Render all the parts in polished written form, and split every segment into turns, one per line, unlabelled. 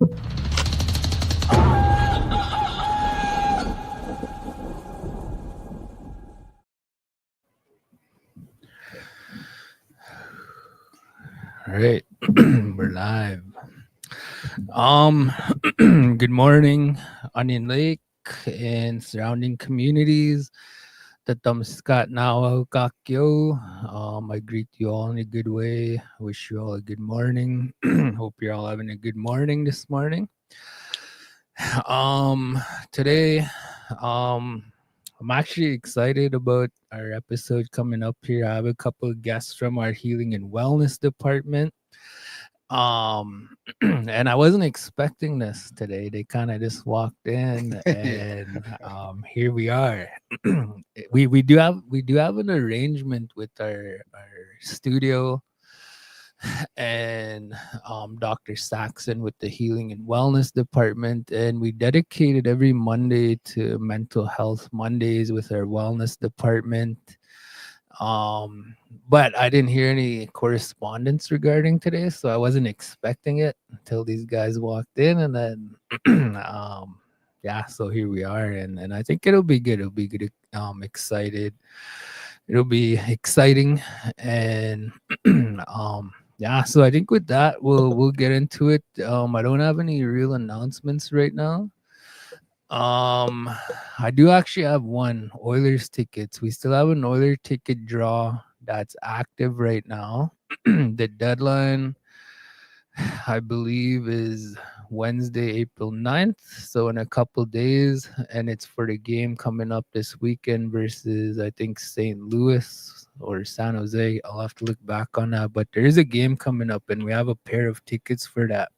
All right, we're live. Um, good morning, Onion Lake and surrounding communities. Tatam Scott now Kakyo. I greet you all in a good way. Wish you all a good morning. Hope you're all having a good morning this morning. Um, today, I'm actually excited about our episode coming up here. I have a couple of guests from our healing and wellness department. Um, and I wasn't expecting this today. They kind of just walked in, and here we are. we do have an arrangement with our studio and Dr. Saxon with the healing and wellness department, and we dedicated every Monday to mental health Mondays with our wellness department. Um, but I didn't hear any correspondence regarding today, so I wasn't expecting it until these guys walked in, and then yeah, so here we are, and I think it'll be good. It'll be good. Excited. It'll be exciting, and yeah. So I think with that, we'll get into it. I don't have any real announcements right now. Um, I do actually have one Oilers tickets. We still have an Oiler ticket draw that's active right now. The deadline, I believe, is Wednesday, April 9th. So in a couple days, and it's for the game coming up this weekend versus I think St. Louis or San Jose. I'll have to look back on that, but there is a game coming up, and we have a pair of tickets for that.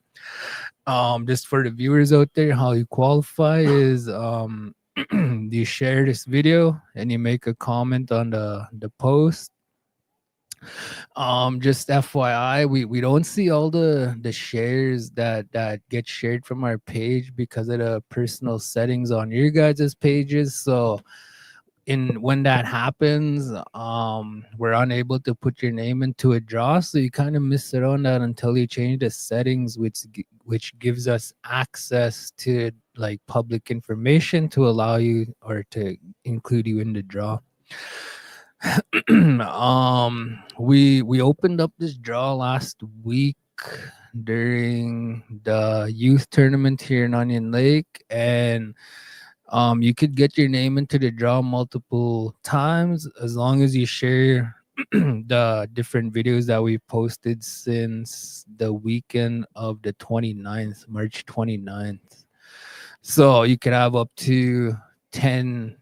Just for the viewers out there, how you qualify is you share this video and you make a comment on the post. Just FYI, we don't see all the shares that get shared from our page because of the personal settings on your guys' pages. So in when that happens, we're unable to put your name into a draw, so you kind of miss it on that until you change the settings, which gives us access to like public information to allow you or to include you in the draw. We opened up this draw last week during the youth tournament here in Onion Lake, and you could get your name into the draw multiple times as long as you share the different videos that we posted since the weekend of the 29th, March 29th. So you could have up to 10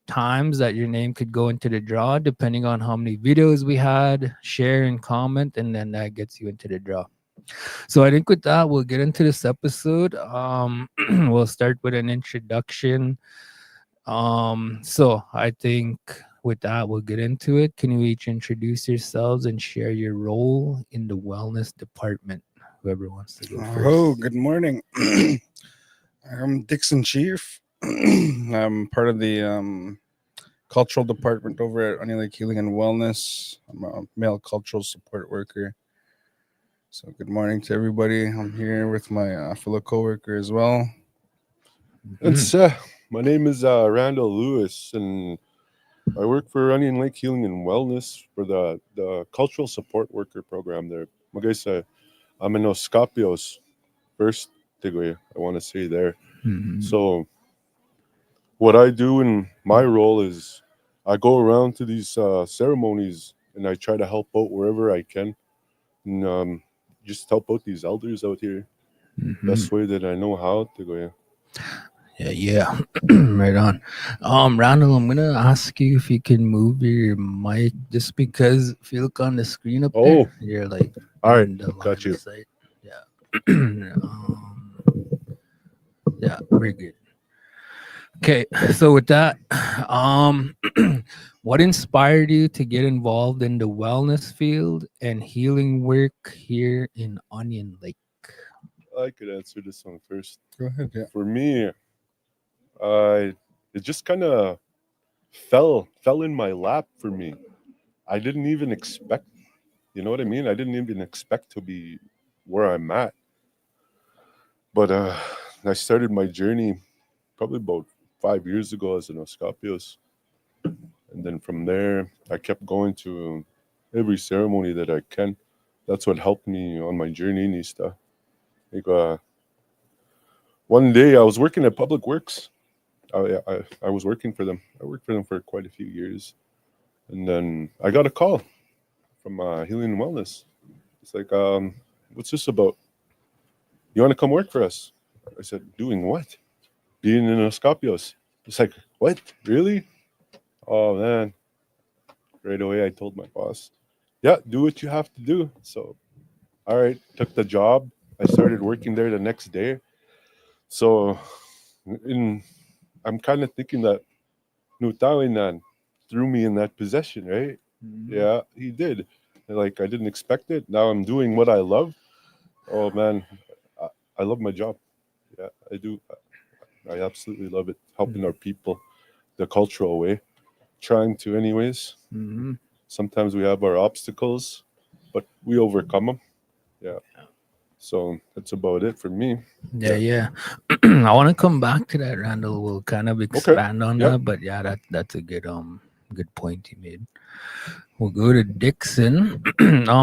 times that your name could go into the draw, depending on how many videos we had, share and comment, and then that gets you into the draw. So I think with that, we'll get into this episode. We'll start with an introduction. So I think with that, we'll get into it. Can you each introduce yourselves and share your role in the wellness department? Whoever wants to go first.
Oh, good morning. I'm Dixon Chief. I'm part of the cultural department over at Onion Lake Healing and Wellness. I'm a male cultural support worker. So, good morning to everybody. I'm here with my fellow coworker as well.
It's my name is Randall Lewis, and I work for Onion Lake Healing and Wellness for the cultural support worker program there. I'm in Oscapios first degree, I want to say there.
Mhm.
So what I do in my role is I go around to these ceremonies and I try to help out wherever I can, and just help out these elders out here
Mhm.
best way that I know how to go.
Yeah. Right on. Randall, I'm gonna ask you if you can move your mic just because if you look on the screen up
Oh,
there, you're like
all right,
in the line
got
of
you.
sight. Yeah. Yeah, very good. Okay, so with that, um, what inspired you to get involved in the wellness field and healing work here in Onion Lake?
I could answer this one first.
Go ahead. Yeah.
For me, it just kind of fell in my lap for me. I didn't even expect, you know what I mean? I didn't even expect to be where I'm at. But I started my journey probably about 5 years ago as an Oscapios. And then from there, I kept going to every ceremony that I can. That's what helped me on my journey in Ista. Like, one day I was working at Public Works. I was working for them. I worked for them for quite a few years. And then I got a call from Healing and Wellness. It's like, what's this about? You want to come work for us? I said, doing what? Being in Oscapios. It's like, what? Really? Oh, man. Right away, I told my boss, yeah, do what you have to do. So, all right, took the job. I started working there the next day. So, in, I'm kind of thinking that Nutawinan threw me in that position, right? Yeah, he did. Like, I didn't expect it. Now I'm doing what I love. Oh, man, I, I love my job. Yeah, I do. I absolutely love it. Helping our people the cultural way. Trying to, anyways.
Mhm.
Sometimes we have our obstacles, but we overcome them. Yeah. So that's about it for me.
Yeah. I want to come back to that, Randall. We'll kind of expand on
Yep.
that, but yeah, that's a good point you made. We'll go to Dixon.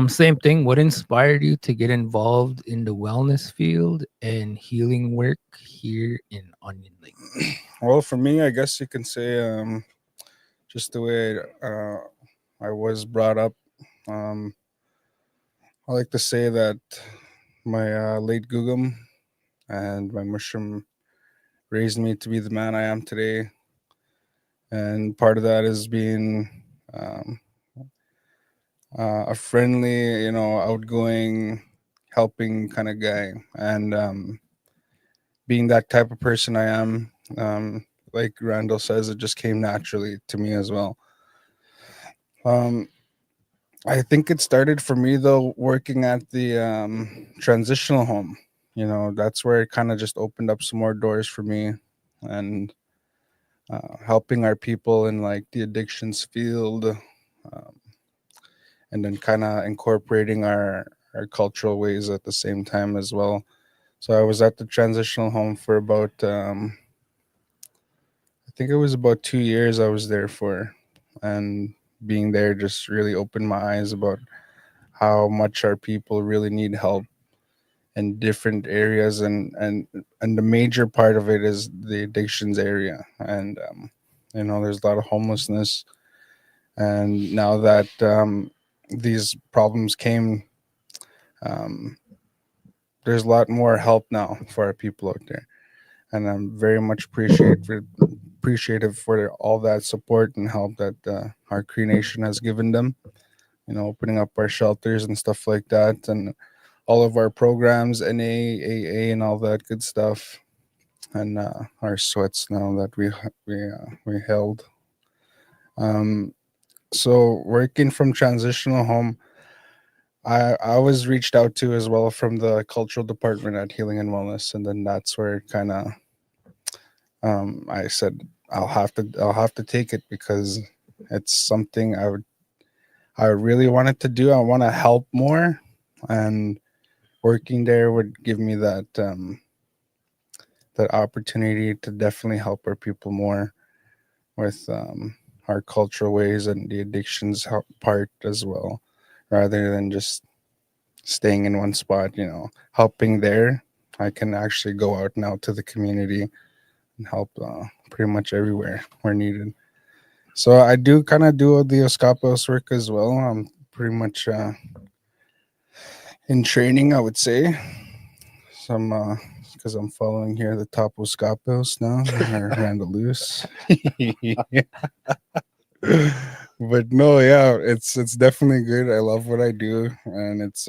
Same thing. What inspired you to get involved in the wellness field and healing work here in Onion Lake?
Well, for me, I guess you can say just the way I was brought up. Um, I like to say that my late Gugum and my mushroom raised me to be the man I am today. And part of that is being um, a friendly, outgoing, helping kind of guy. And being that type of person I am, like Randall says, it just came naturally to me as well. Um, I think it started for me though working at the transitional home. That's where it kind of just opened up some more doors for me, and helping our people in like the addictions field, and then kind of incorporating our cultural ways at the same time as well. So I was at the transitional home for about I think it was about 2 years I was there for, and being there just really opened my eyes about how much our people really need help in different areas, and the major part of it is the addictions area. And there's a lot of homelessness, and now that these problems came, um, there's a lot more help now for our people out there, and I'm very much appreciative for all that support and help that our Cree Nation has given them. Opening up our shelters and stuff like that, and all of our programs, NA, AA, and all that good stuff, and our sweats now that we held. Um, so working from transitional home, I was reached out to as well from the cultural department at Healing and Wellness, and then that's where kind of I said I'll have to take it because it's something I really wanted to do. I want to help more, and working there would give me that opportunity to definitely help our people more with our cultural ways and the addictions part as well, rather than just staying in one spot. Helping there, I can actually go out now to the community and help pretty much everywhere where needed. So I do kind of do the Oscapos work as well. I'm pretty much in training, I would say. Some because I'm following here the top Oscapos now, or Randall Lewis. But no, yeah, it's definitely good. I love what I do, and it's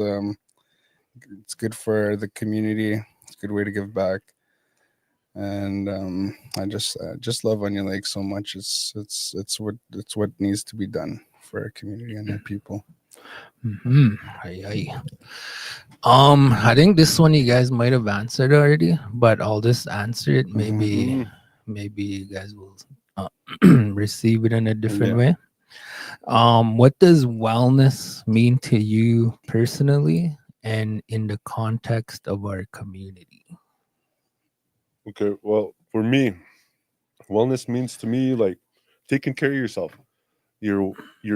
good for the community. It's a good way to give back, and I just love Onion Lake so much. It's what needs to be done for our community and our people.
Aye. I think this one you guys might have answered already, but I'll just answer it. Maybe you guys will receive it in a different way. What does wellness mean to you personally and in the context of our community?
Okay, well, for me, wellness means to me like taking care of yourself, your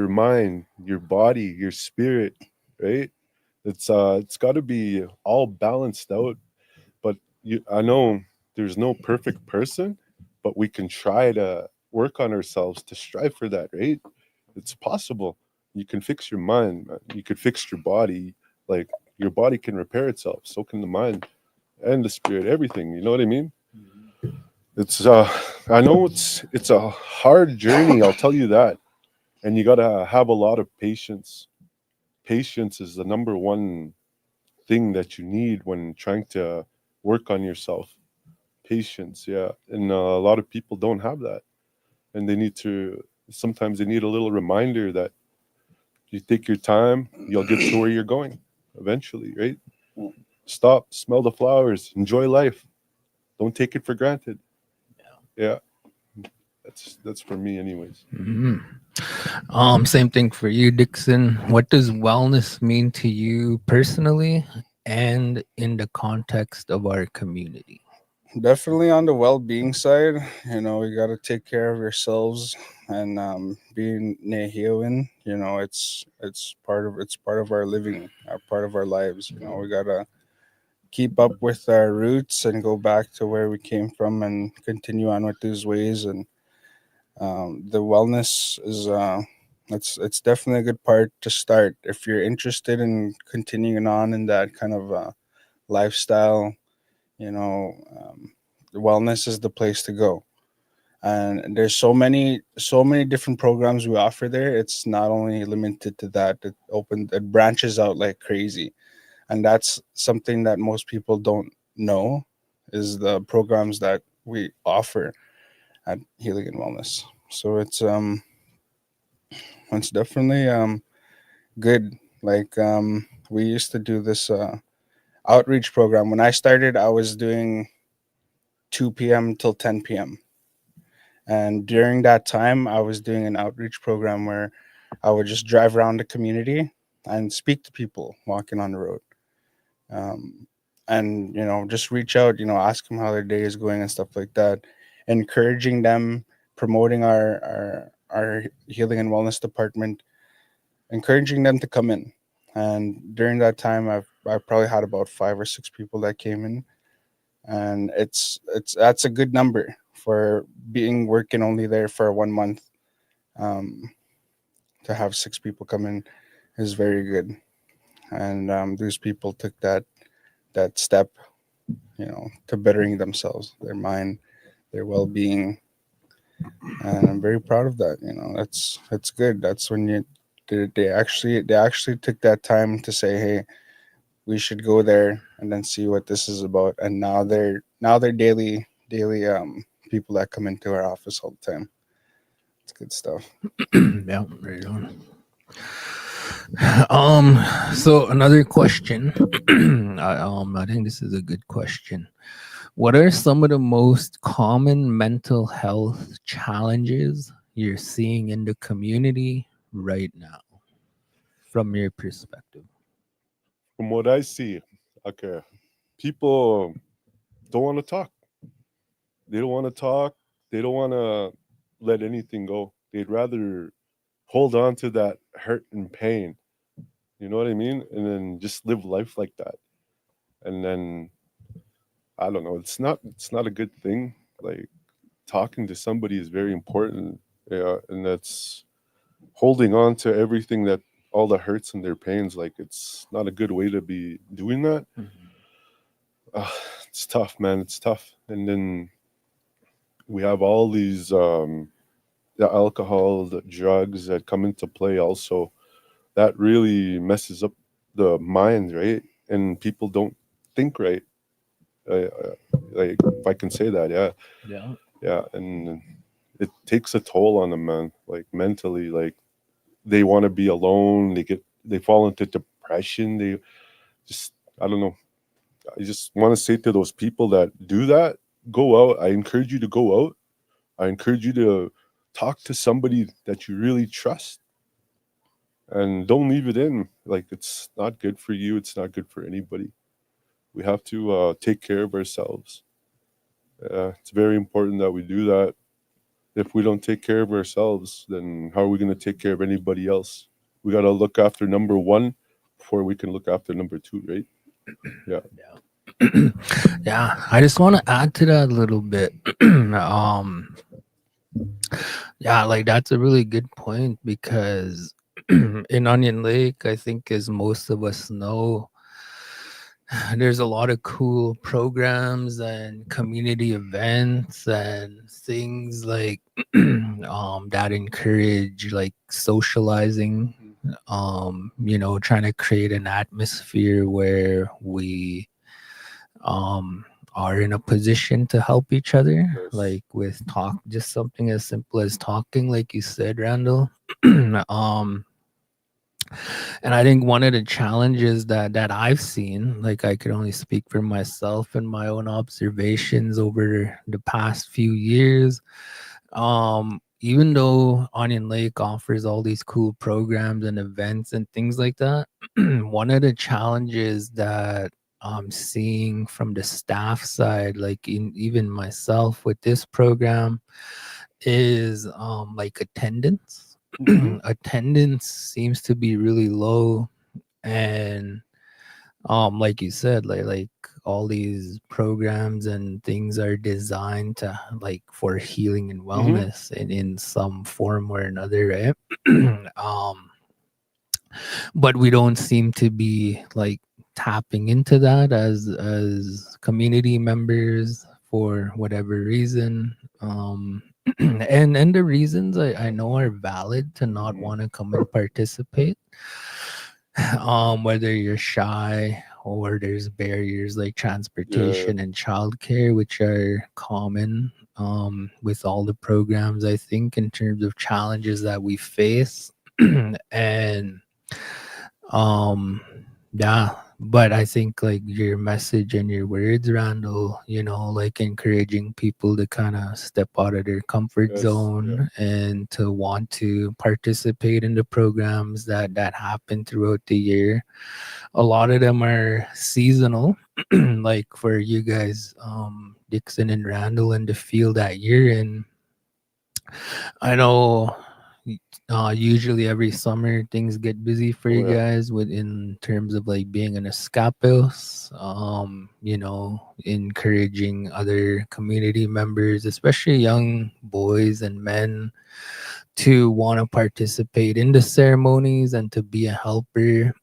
mind, your body, your spirit, right? It's got to be all balanced out. But I know there's no perfect person, but we can try to work on ourselves to strive for that, right? It's possible. You can fix your mind, man. You could fix your body. Like your body can repair itself, so can the mind and the spirit, everything. You know what I mean? It's I know it's a hard journey, I'll tell you that. And you got to have a lot of patience. Patience is the number one thing that you need when trying to work on yourself. Patience, yeah. And a lot of people don't have that. And they need to, sometimes they need a little reminder that you take your time, you'll get to where you're going eventually, right? Stop, smell the flowers, enjoy life. Don't take it for granted. Yeah, that's for me anyways.
Mhm. Same thing for you, Dixon. What does wellness mean to you personally and in the context of our community?
Definitely on the well-being side, we got to take care of yourselves, and being Nehiwan, it's part of our living, part of our lives. We gotta keep up with our roots and go back to where we came from and continue on with these ways. And the wellness is it's definitely a good part to start if you're interested in continuing on in that kind of lifestyle. you know um, Wellness is the place to go, and there's so many different programs we offer there. It's not only limited to that. It branches out like crazy, and that's something that most people don't know, is the programs that we offer at Healing and Wellness. So it's definitely good. Like we used to do this outreach program. When I started, I was doing 2 p.m. till 10 p.m. And during that time, I was doing an outreach program where I would just drive around the community and speak to people walking on the road. Um, and, just reach out, ask them how their day is going and stuff like that, encouraging them, promoting our healing and wellness department, encouraging them to come in. And during that time, I probably had about 5 or 6 people that came in, and it's that's a good number for being working only there for 1 month. Um, to have 6 people come in is very good, and these people took that step, to bettering themselves, their mind, their well being, and I'm very proud of that. That's good. That's when they actually took that time to say, hey, we should go there and then see what this is about. And now they're daily people that come into our office all the time. It's good stuff.
Yeah, right on. So another question. I think this is a good question. What are some of the most common mental health challenges you're seeing in the community right now, from your perspective?
From what I see, okay, people don't want to talk. They don't want to talk. They don't want to let anything go. They'd rather hold on to that hurt and pain. You know what I mean? And then just live life like that. And then I don't know. It's not a good thing. Like talking to somebody is very important. Yeah, and that's holding on to everything that all the hurts and their pains. Like it's not a good way to be doing that. Uh, it's tough, man. It's tough. And then we have all these the alcohol, the drugs that come into play also. That really messes up the mind, right? And people don't think right. Like if I can say that, yeah,
Yeah.
yeah, and it takes a toll on them, man. Like mentally, like they want to be alone. They fall into depression. They just I don't know. I just want to say to those people that do that, go out. I encourage you to go out. I encourage you to talk to somebody that you really trust and don't leave it in. Like it's not good for you. It's not good for anybody. We have to take care of ourselves It's very important that we do that. If we don't take care of ourselves, then how are we going to take care of anybody else? We got to look after number one before we can look after number two, right? Yeah.
Yeah, I just want to add to that a little bit. Yeah, like that's a really good point because in Onion Lake, I think as most of us know, there's a lot of cool programs and community events and things like that encourage like socializing, trying to create an atmosphere where we are in a position to help each other,
Yes.
like with talk, just something as simple as talking, like you said, Randall. And I think one of the challenges that I've seen, like I could only speak for myself and my own observations over the past few years, even though Onion Lake offers all these cool programs and events and things like that, one of the challenges that I'm seeing from the staff side, like even myself with this program, is like attendance. Attendance seems to be really low, and like you said, like all these programs and things are designed to like for healing and wellness in some form or another, right? But we don't seem to be like tapping into that as community members for whatever reason. And the reasons I know are valid to not want to come and participate. Whether you're shy or there's barriers like transportation and childcare, which are common with all the programs, I think, in terms of challenges that we face. And yeah, but I think like your message and your words, Randall, like encouraging people to kind of step out of their comfort zone and to want to participate in the programs that happen throughout the year. A lot of them are seasonal, like for you guys, Dixon and Randall, in the field that you're in. I know usually every summer things get busy for you guys with in terms of like being an escapos, encouraging other community members, especially young boys and men, to want to participate in the ceremonies and to be a helper.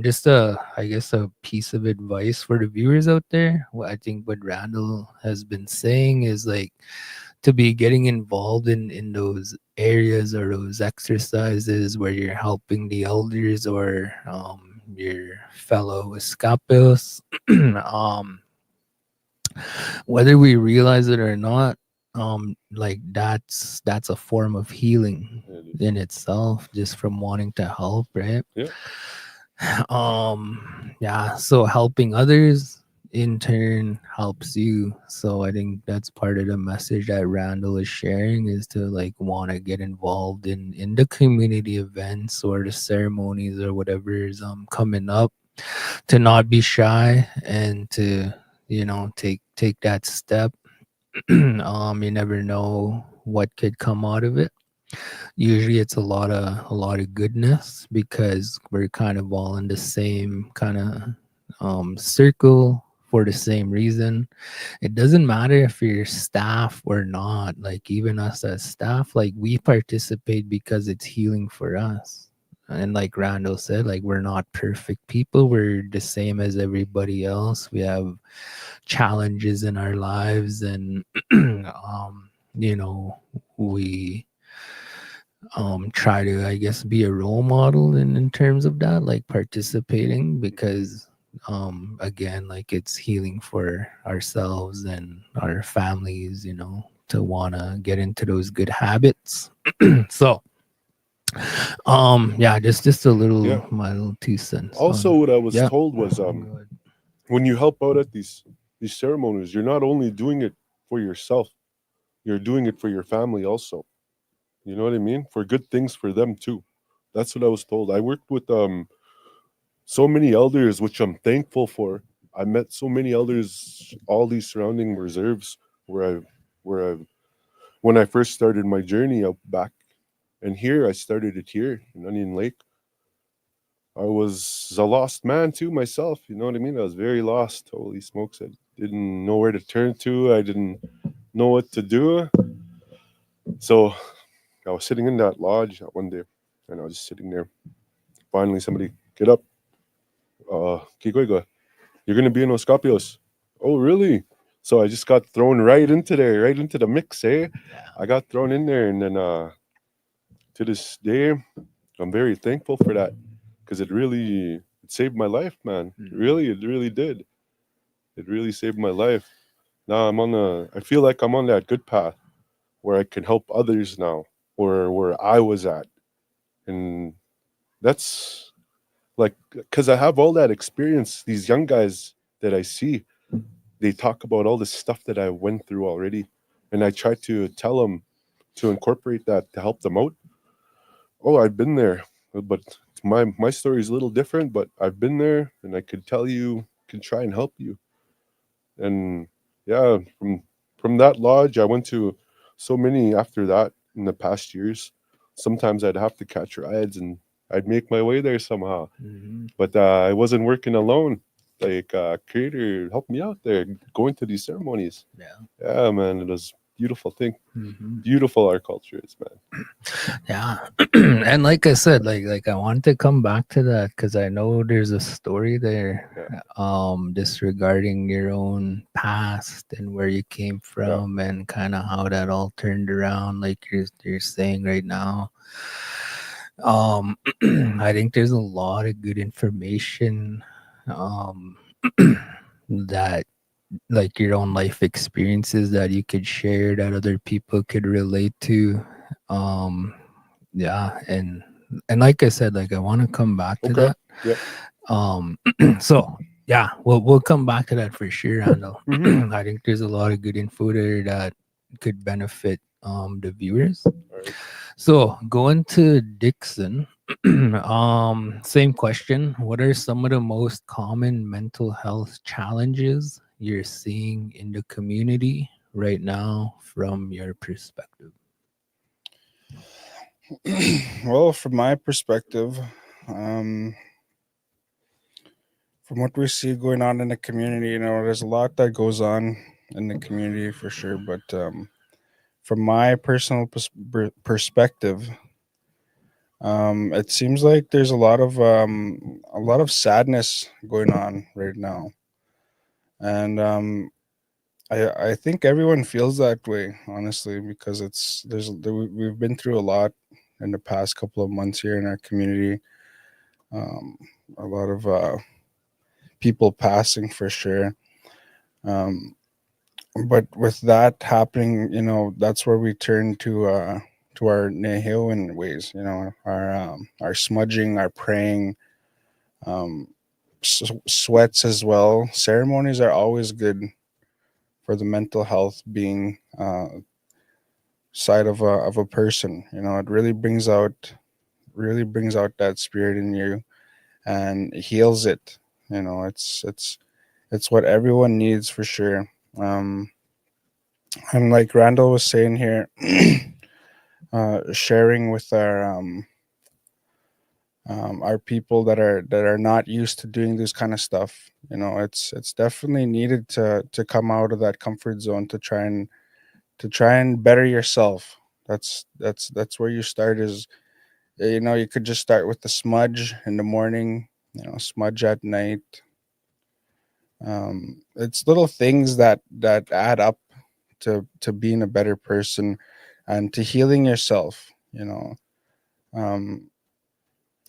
Just I guess a piece of advice for the viewers out there. What I think what Randall has been saying is like to be getting involved in those areas or those exercises where you're helping the elders or your fellow escapos. Whether we realize it or not, like that's a form of healing in itself, just from wanting to help, right? Yeah, so helping others in turn helps you. So I think that's part of the message that Randall is sharing, is to like want to get involved in the community events or the ceremonies or whatever is coming up, to not be shy and to take that step. You never know what could come out of it. Usually it's a lot of goodness, because we're kind of all in the same kind of circle for the same reason. It doesn't matter if you're staff or not. Like even us as staff, like we participate because it's healing for us. And like Randall said, like we're not perfect people. We're the same as everybody else. We have challenges in our lives, and we try to, I guess, be a role model in terms of that, like participating, because again, like it's healing for ourselves and our families, to want to get into those good habits. So yeah, just a little my little 2 cents.
Also, what I was told was when you help out at these ceremonies, you're not only doing it for yourself, you're doing it for your family also. You know what I mean? For good things for them too. That's what I was told. I worked with so many elders, which I'm thankful for. I met so many elders, all these surrounding reserves where I when I first started my journey out back, and here I started it here in Onion Lake. I was a lost man too myself. You know what I mean? I was very lost. Holy smokes! I didn't know where to turn to. I didn't know what to do. So I was sitting in that lodge that one day, and I was just sitting there. Finally, somebody get up. Kikoiga, you're gonna be in Oscapios. Oh, really? So I just got thrown right into there, right into the mix, eh?
Yeah.
I got thrown in there, and then to this day, I'm very thankful for that because it saved my life, man. It really did. It really saved my life. Now I feel like I'm on that good path where I can help others now, or where I was at, and that's like because I have all that experience. These young guys that I see, they talk about all the stuff that I went through already, and I try to tell them to incorporate that to help them out. Oh, I've been there, but my story is a little different. But I've been there, and I could tell you, can try and help you. And yeah, from that lodge, I went to so many after that in the past years. Sometimes I'd have to catch rides, and I'd make my way there somehow.
Mhm.
But I wasn't working alone. Like creator helped me out there going to these ceremonies.
Yeah.
Yeah, man, it was beautiful thing.
Mhm.
Beautiful our culture is, man.
Yeah. And like I said, like I want to come back to that because I know there's a story there, just regarding your own past and where you came from and kind of how that all turned around, like you're saying right now. I think there's a lot of good information um that like your own life experiences that you could share that other people could relate to. um yeah, and like I said, like I want to come back to
Okay.
that.
Yep.
So yeah, we'll come back to that for sure, Randall.
Mhm.
I think there's a lot of good info there that could benefit the viewers.
All right.
So going to Dixon, same question. What are some of the most common mental health challenges you're seeing in the community right now from your perspective?
Well, from my perspective, um, from what we see going on in the community, there's a lot that goes on in the community for sure. But from my personal perspective, it seems like there's a lot of sadness going on right now, and I think everyone feels that way, honestly, because we've been through a lot in the past couple of months here in our community. Um, a lot of people passing for sure. Um, but with that happening, that's where we turn to our Neheoan ways, our smudging, our praying, um, sweats as well. Ceremonies are always good for the mental health being side of a person. It really brings out that spirit in you and heals it. It's what everyone needs for sure. Um, and like Randall was saying here, sharing with our people that are not used to doing this kind of stuff. It's definitely needed to come out of that comfort zone to try and better yourself. That's where you start. Is you could just start with the smudge in the morning, smudge at night. It's little things that add up to being a better person and to healing yourself. Um,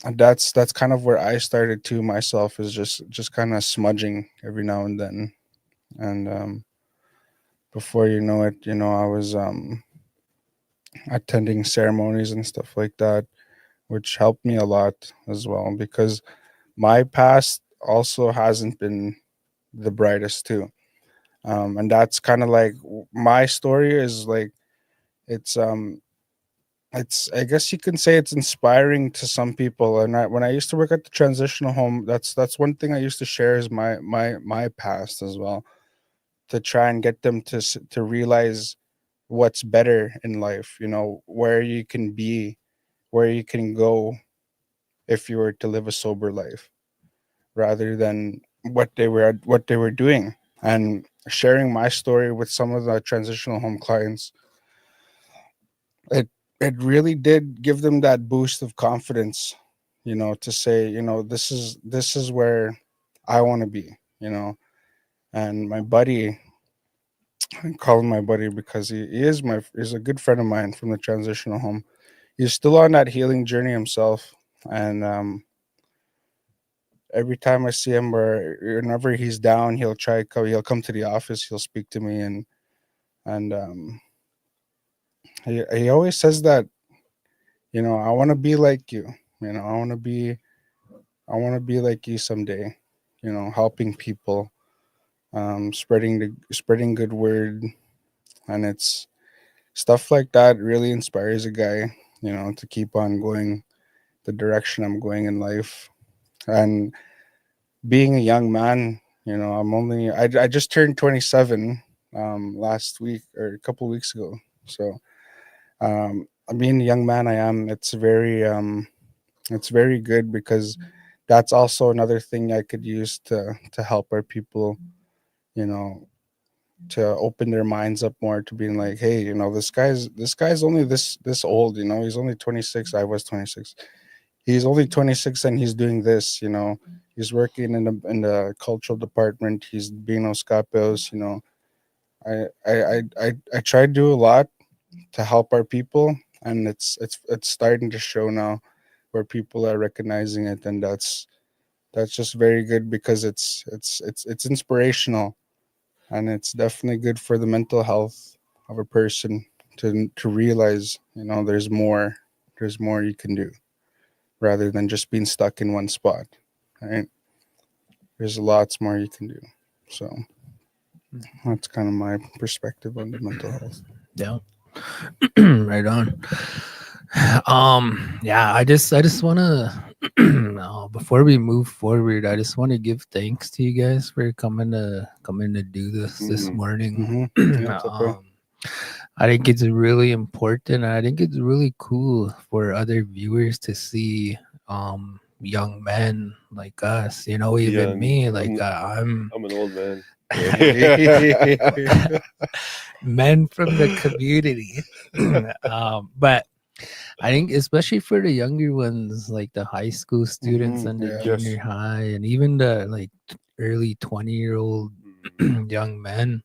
and that's kind of where I started to myself, is just kind of smudging every now and then. And before you know it, I was attending ceremonies and stuff like that, which helped me a lot as well, because my past also hasn't been the brightest too. And that's kind of like my story is like it's it's, I guess you can say it's inspiring to some people. And when I used to work at the transitional home, that's one thing I used to share is my past as well, to try and get them to realize what's better in life, where you can be, where you can go if you were to live a sober life, rather than what they were doing. And sharing my story with some of the transitional home clients, it it really did give them that boost of confidence, to say, this is where I want to be, and my buddy, I call him my buddy because he is he's a good friend of mine from the transitional home. He's still on that healing journey himself, and every time I see him, or whenever he's down, he'll come to the office, he'll speak to me, and he always says that, I want to be like you, I want to be like you someday, helping people, spreading good word. And it's stuff like that really inspires a guy, to keep on going the direction I'm going in life. And being a young man, I just turned 27 last week, or a couple weeks ago. So being a young man I am, it's very good, because that's also another thing I could use to help our people, you know, to open their minds up more to being like, hey, this guy's only this old, he's only 26. I was 26. He's only 26 and he's doing this, he's working in the cultural department, he's being Oscapos, I try to do a lot to help our people, and it's starting to show now, where people are recognizing it, and that's just very good, because it's inspirational, and it's definitely good for the mental health of a person to realize, there's more you can do, rather than just being stuck in one spot, right? There's lots more you can do. So that's kind of my perspective on the mental health.
Yeah. Right on. Yeah, I just want to before we move forward, I just want to give thanks to you guys for coming to do this morning.
Yeah, it's okay.
I think it's really important. I think it's really cool for other viewers to see young men like us, even
Young.
me, like I'm
I'm an old man.
men from the community. But I think especially for the younger ones, like the high school students and the
yeah.
junior
Yes.
high, and even the like early 20-year-old young men,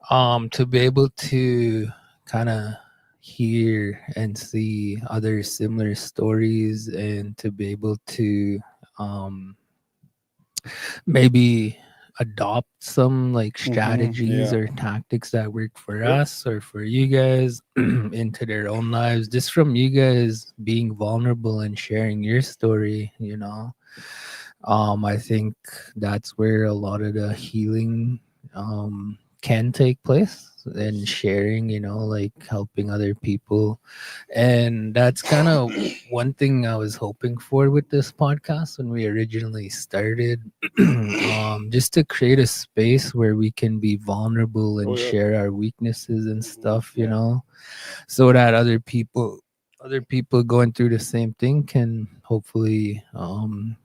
to be able to kind of hear and see other similar stories, and to be able to um maybe adopt some like strategies
Yeah.
or tactics that work for
Yep.
us or for you guys into their own lives, just from you guys being vulnerable and sharing your story. I think that's where a lot of the healing can take place, and sharing, like helping other people. And that's kind of one thing I was hoping for with this podcast when we originally started. Just to create a space where we can be vulnerable and
Oh yeah.
share our weaknesses and stuff,
Yeah.
so that other people going through the same thing can hopefully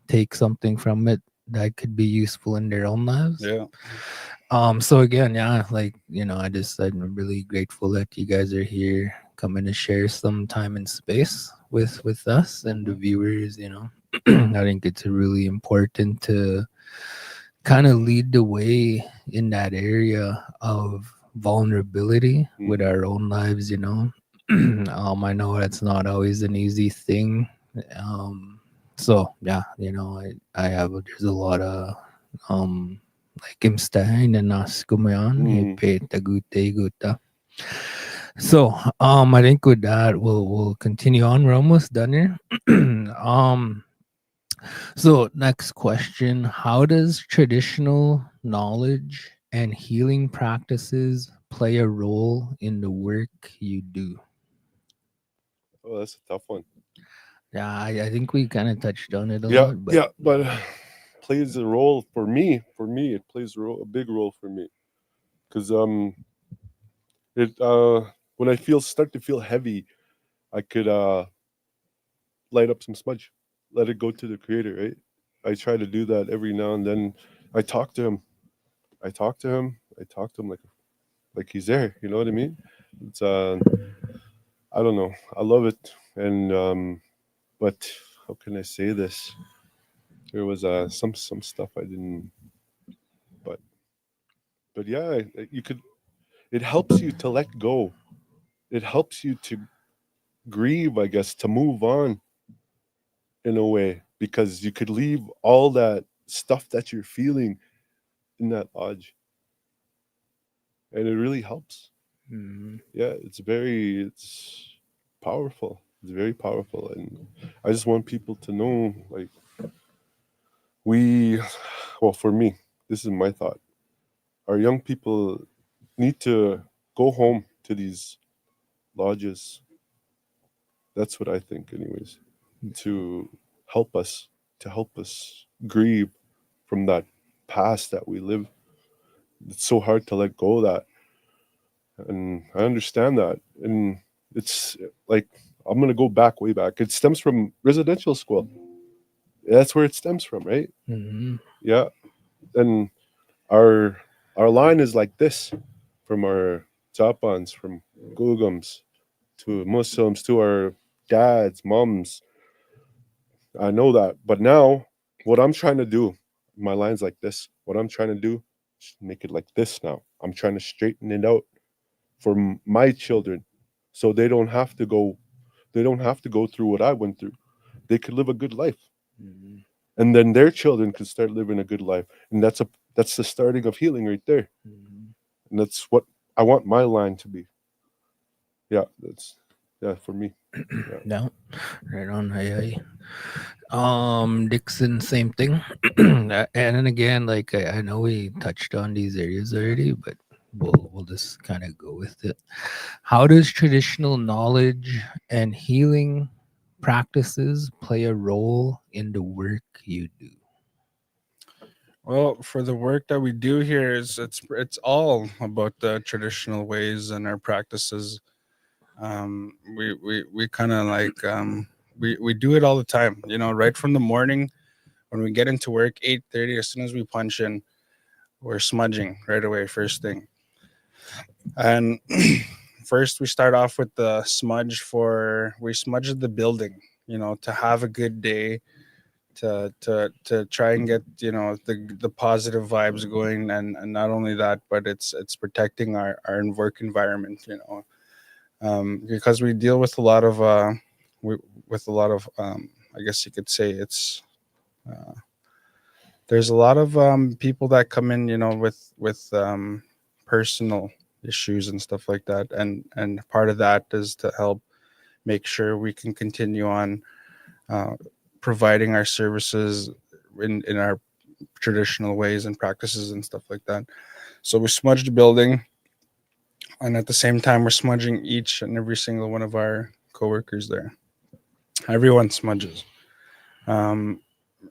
take something from it that could be useful in their own lives.
Yeah.
So again, yeah, like, I'm really grateful that you guys are here, coming to share some time and space with us and the viewers. I think it's really important to kind of lead the way in that area of vulnerability with our own lives. I know that's not always an easy thing. So yeah, I have, there's a lot of like imstahin and nas kumayan tagute guta. So I think with that we'll continue on. We're almost done here. So next question: how does traditional knowledge and healing practices play a role in the work you do?
Oh, that's a tough one.
Yeah, I think we kind of touched on it a
Yeah,
lot, but
yeah, but plays a role for me. For me, it plays a big role for me because it when I start to feel heavy, I could light up some smudge, let it go to the creator. Right. I try to do that every now and then. I talk to him. I talk to him. I talk to him like he's there. You know what I mean? It's I don't know. I love it, and but how can I say this? There was some stuff I didn't, but yeah, you could. It helps you to let go. It helps you to grieve, I guess, to move on in a way because you could leave all that stuff that you're feeling in that lodge, and it really helps.
mm,
Yeah, it's powerful. It's very powerful, and I just want people to know, like we, well, for me, this is my thought. Our young people need to go home to these lodges. That's what I think, anyways, to help us to help us grieve from that past that we live. It's so hard to let go of that, and I understand that. And it's like I'm gonna go back way back. It stems from residential school. That's where it stems from, right?
mm,
Yeah. And our line is like this, from our Japans, from Gugums to Muslims to our dads, moms. I know that. But now, what I'm trying to do, my line's like this. What I'm trying to do is make it like this now. I'm trying to straighten it out for my children so they don't have to go through what I went through. They could live a good life.
mm,
And then their children could start living a good life. And that's the starting of healing right there.
mm.
And that's what I want my line to be. Yeah, that's yeah for me. Yeah.
No, right on. Dixon, same thing. And then again, like I know we touched on these areas already, but we'll just kind of go with it. How does traditional knowledge and healing practices play a role in the work you do?
Well, for the work that we do here, is it's all about the traditional ways and our practices. We kind of like we do it all the time. You know, right from the morning when we get into work, 8:30. As soon as we punch in, we're smudging right away, first thing. And first, we start off with the smudge for we smudge the building. You know, to have a good day, to try and get the positive vibes going, and not only that, but it's protecting our work environment. Because we deal with a lot of we, with a lot of I guess you could say it's uh, there's a lot of people that come in, with personal issues and stuff like that, and part of that is to help make sure we can continue on uh, providing our services in our traditional ways and practices and stuff like that. So we smudge the building, and at the same time, we're smudging each and every single one of our coworkers there. Everyone smudges, um,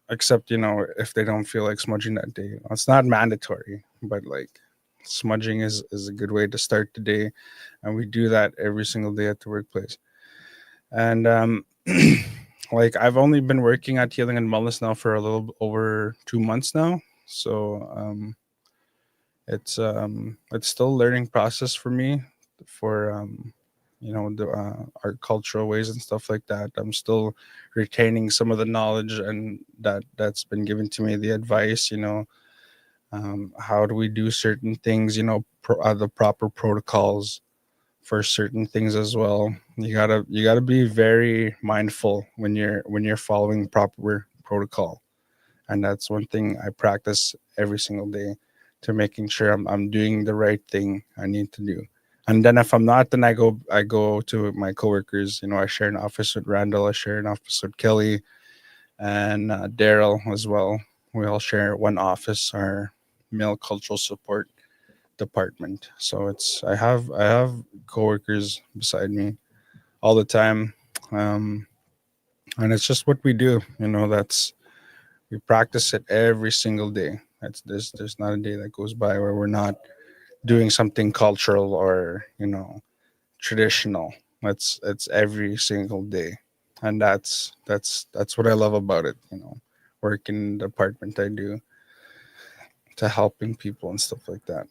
except if they don't feel like smudging that day. It's not mandatory, but like smudging is a good way to start the day, and we do that every single day at the workplace. And like I've only been working at Healing and Wellness now for a little over 2 months now, so it's still a learning process for me for our cultural ways and stuff like that. I'm still retaining some of the knowledge and that's been given to me, the advice, how do we do certain things, the proper protocols for certain things as well. You gotta be very mindful when you're following proper protocol, and that's one thing I practice every single day, to making sure I'm doing the right thing I need to do. And then if I'm not, then I go to my coworkers. I share an office with Randall, I share an office with Kelly, and Daryl as well. We all share one office, our male cultural support department. So I have coworkers beside me all the time. And it's just what we do. That's we practice it every single day. There's not a day that goes by where we're not doing something cultural or traditional. It's every single day, and that's what I love about it. Working in the department I do to helping people and stuff like that.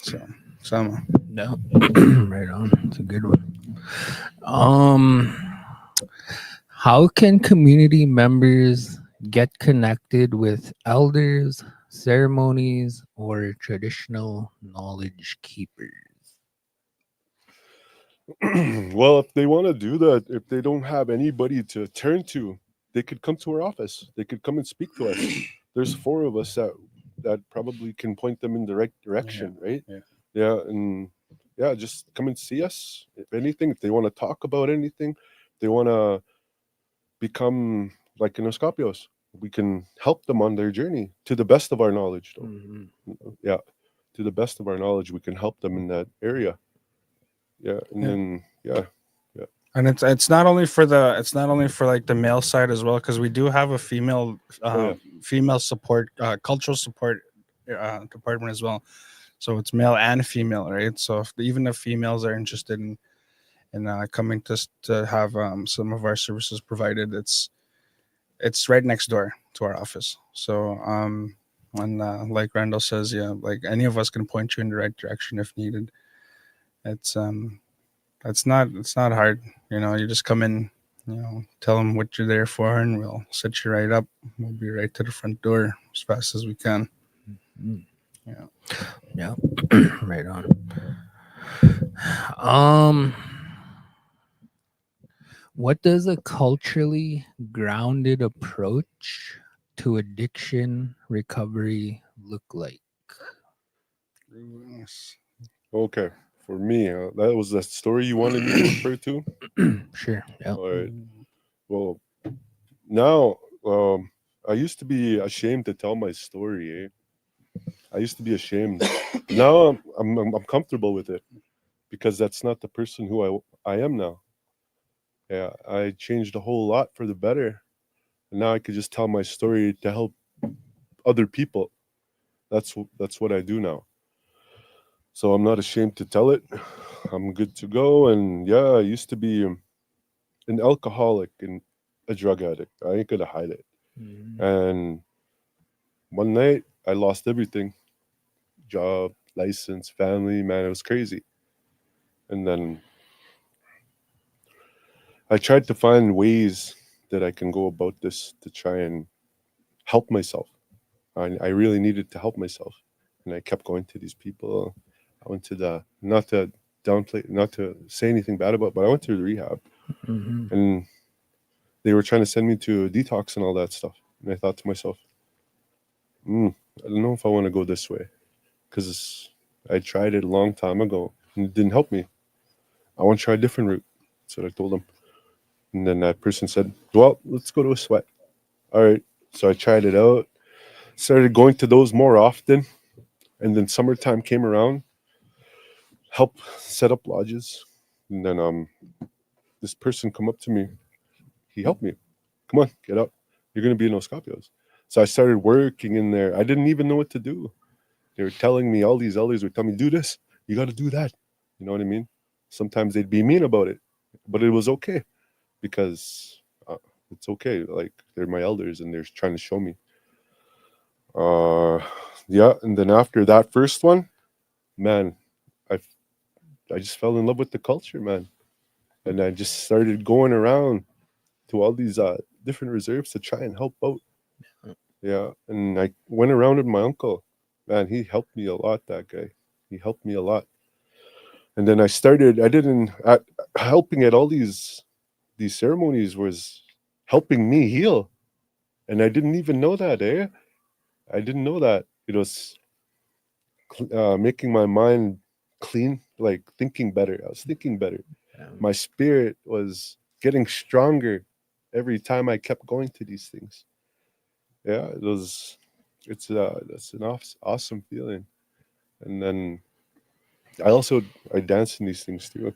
So, Sama.
No, right on. It's a good one. How can community members get connected with elders, ceremonies, or traditional knowledge keepers?
Well, if they want to do that, if they don't have anybody to turn to, they could come to our office. They could come and speak to us. There's 4 of us that probably can point them in the right direction, right? Yeah, and yeah, just come and see us. If anything, if they want to talk about anything, if they want to become like Inoscopios, we can help them on their journey to the best of our knowledge. Though. Yeah, to the best of our knowledge, we can help them in that area. Yeah, and then
And it's not only for like the male side as well, because we do have a female female support cultural support department as well. So it's male and female, right? So even if females are interested in coming to have some of our services provided, it's right next door to our office. So and like Randall says, yeah, like any of us can point you in the right direction if needed. It's not hard. You just come in, tell them what you're there for, and we'll set you right up. We'll be right to the front door as fast as we can.
Yeah, right on. What does a culturally grounded approach to addiction recovery look like?
Okay, for me, that was the story you wanted me to refer to.
Sure. Yeah.
All right. Well, now I used to be ashamed to tell my story. I used to be ashamed. Now I'm comfortable with it because that's not the person who I am now. Yeah, I changed a whole lot for the better. And now I could just tell my story to help other people. That's what I do now. So I'm not ashamed to tell it. I'm good to go. And yeah, I used to be an alcoholic and a drug addict. I ain't gonna hide it. And one night I lost everything. Job, license, family, man, it was crazy. And then I tried to find ways that I can go about this to try and help myself. I really needed to help myself. And I kept going to these people. I went to not to downplay, not to say anything bad about, but I went to the rehab. And they were trying to send me to detox and all that stuff. And I thought to myself, I don't know if I want to go this way. Because I tried it a long time ago and it didn't help me. I want to try a different route. That's what I told them. And then that person said, well, let's go to a sweat. All right. So I tried it out, started going to those more often. And then summertime came around, help set up lodges. And then this person come up to me. He helped me. Come on, get up. You're going to be in Oscapios. So I started working in there. I didn't even know what to do. They were telling me, all these elders would tell me, do this. You got to do that. You know what I mean? Sometimes they'd be mean about it. But it was okay because it's okay. Like, they're my elders and they're trying to show me. Yeah, and then after that first one, man, I just fell in love with the culture, man. And I just started going around to all these different reserves to try and help out. Yeah, and I went around with my uncle. Man, he helped me a lot, that guy. He helped me a lot. And then helping at all these ceremonies was helping me heal. And I didn't even know that, eh? I didn't know that. It was making my mind clean, like thinking better. I was thinking better. My spirit was getting stronger every time I kept going to these things. Yeah, that's an awesome feeling. And then I dance in these things too.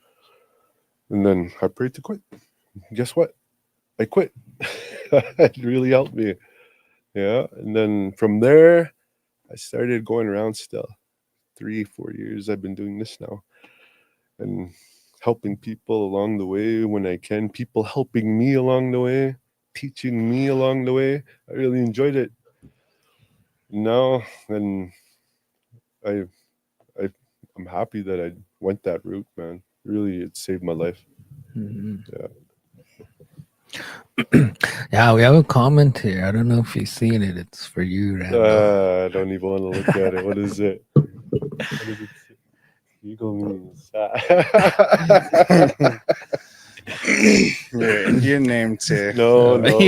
And then I prayed to quit. guess what? I quit. It really helped me. Yeah. And then from there, I started going around still. 3, 4 years I've been doing this now and helping people along the way when I can, people helping me along the way, teaching me along the way. I really enjoyed it. Now, and I, I, I'm happy that I went that route, man. Really, it saved my life.
Mhm.
Yeah.
Yeah, we have a comment here. I don't know if you've seen it. It's for you, Randall.
I don't even want to look at it. What is it? What does it say? Eagle means.
Your Indian name too.
No, no.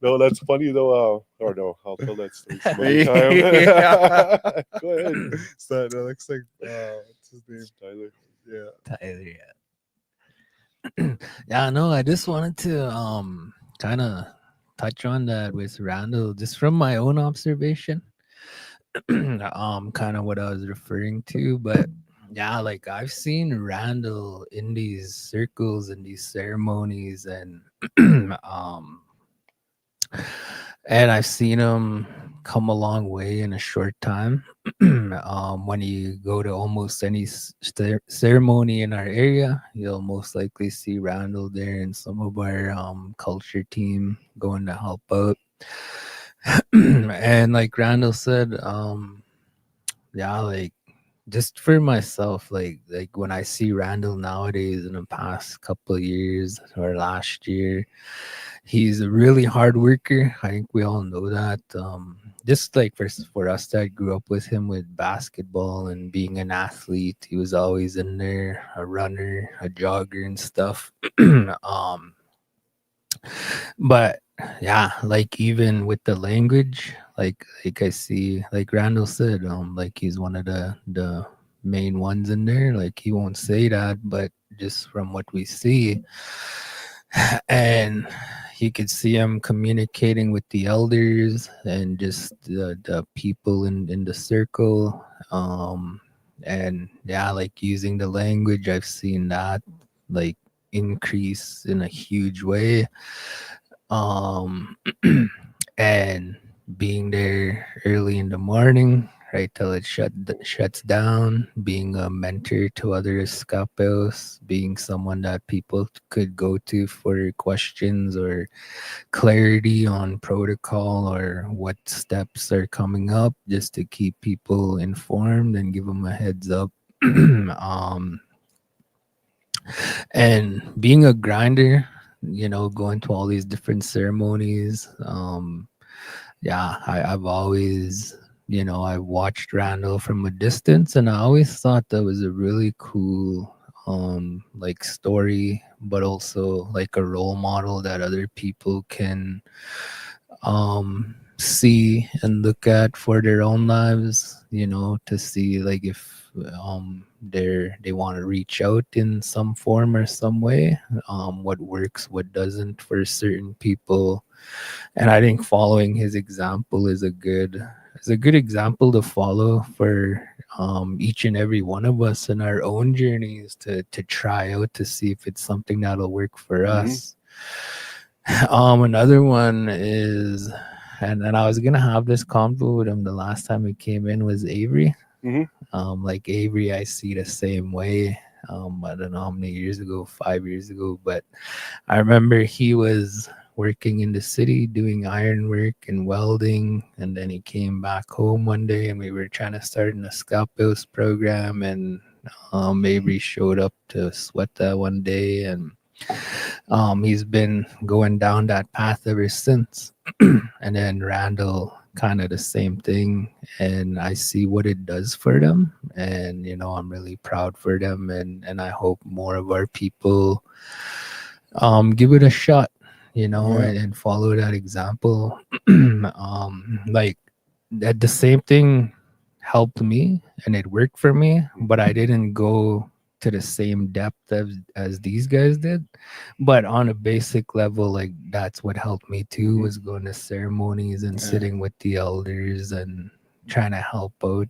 No, that's funny though. Or no, I'll tell that story some other time. Go ahead.
So that looks like what's his name?
Tyler.
Yeah.
Tyler, yeah. Yeah, no, I just wanted to kind of touch on that with Randall, just from my own observation. Kind of what I was referring to, but yeah, like I've seen Randall in these circles and these ceremonies, and and I've seen him come a long way in a short time. When you go to almost any ceremony in our area, you'll most likely see Randall there and some of our culture team going to help out. And like Randall said, yeah, like just for myself, like when I see Randall nowadays in the past couple of years or last year, he's a really hard worker. I think we all know that. Just like for us that grew up with him with basketball and being an athlete, he was always in there, a runner, a jogger and stuff. But yeah, like even with the language, like I see, like Randall said, like he's one of the main ones in there. Like he won't say that, but just from what we see, and you could see him communicating with the elders and just the people in the circle. And yeah, like using the language, I've seen that like increase in a huge way. um and being there early in the morning right till it shuts down, being a mentor to other escapos, being someone that people could go to for questions or clarity on protocol or what steps are coming up, just to keep people informed and give them a heads up. um and being a grinder, going to all these different ceremonies. Yeah, I've always, I've watched Randall from a distance, and I always thought that was a really cool like story, but also like a role model that other people can see and look at for their own lives, to see like if they want to reach out in some form or some way, what works, what doesn't for certain people. And I think following his example is a good example to follow for each and every one of us in our own journeys to try out to see if it's something that'll work for us. Another one is, and I was gonna have this convo with him the last time he came in, was Avery.
Mhm.
Like Avery, I see the same way. I don't know how many years ago, 5 years ago, but I remember he was working in the city doing iron work and welding, and then he came back home one day and we were trying to start an Escapos program, and Avery showed up to Sweat one day, and he's been going down that path ever since. And then Randall, kind of the same thing, and I see what it does for them, and I'm really proud for them, and I hope more of our people give it a shot,
Yeah.
and follow that example. Like that, the same thing helped me and it worked for me, but I didn't go to the same depth as these guys did. But on a basic level, like that's what helped me too, was going to ceremonies and
Yeah.
sitting with the elders and trying to help out.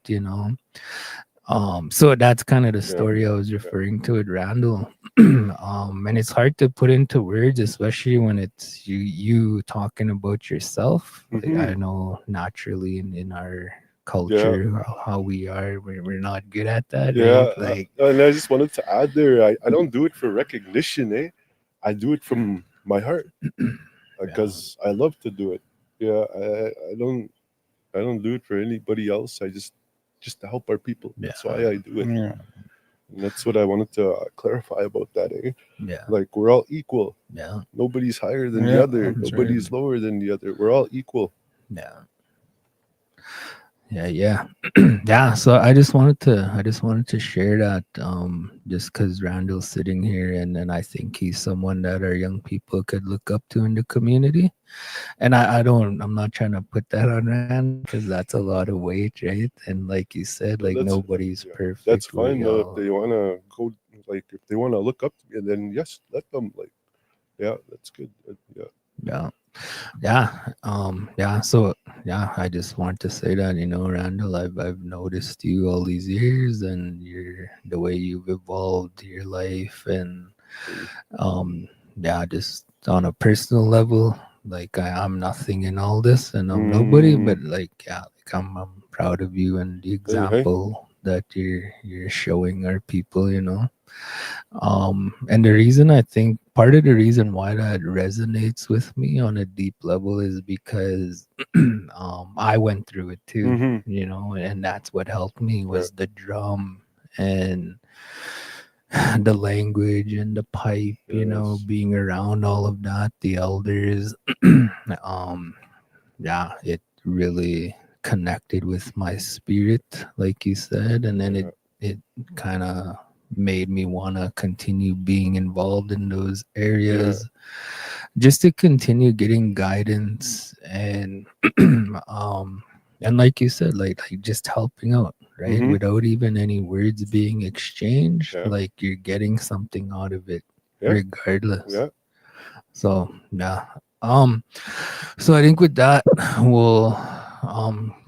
So that's kind of the
Yeah.
story I was referring to with Randall. And it's hard to put into words, especially when it's you talking about yourself. Like I
Mhm.
know naturally in our
Yeah,
culture how we are, we're not good at that,
yeah.
right? Like
And I just wanted to add there, I don't do it for recognition, eh? I do it from my heart
yeah,
because I love to do it. Yeah, I don't do it for anybody else. I just to help our people. That's
yeah,
why I do it.
Yeah.
And that's what I wanted to clarify about that, eh?
yeah,
Like we're all equal.
yeah,
Nobody's higher than the
Yeah.
other.
That's right.
Nobody's lower than the other. We're all equal.
yeah. Yeah. Yeah, so I just wanted to share that, just because Randall's sitting here, and I think he's someone that our young people could look up to in the community. And I'm not trying to put that on Rand because that's a lot of weight, right? And like you said, like
That's
nobody's
yeah, that's
perfect.
fine.
We
If they
all
wanna go, like if they wanna look up to me, then yes, let them. Like yeah, that's good. Yeah.
yeah. Yeah, so yeah, I just want to say that, Randall, I've noticed you all these years, and the way you've evolved your life, and
Mm.
um yeah, just on a personal level, like I'm nothing in all this, and I'm nobody,
Mm,
but like yeah, like I'm proud of you and the
hey, hey.
example that you're showing our people. And the reason, I think part of the reason why that resonates with me on a deep level is because I went through it too,
Mm-hmm.
and that's what helped me
Yeah.
was the drum and the language and the pipe,
Yes.
being around all of that, the elders. um, yeah, it really connected with my spirit, like you said, and then it
Yeah.
it kind of made me want to continue being involved in those
Yeah.
areas, just to continue getting guidance and um and like you said, like just helping out, right,
Mm-hmm.
without even any words being exchanged,
Yeah.
like you're getting something out of it
Yeah.
regardless.
Yeah.
So yeah. um so I think with that, we'll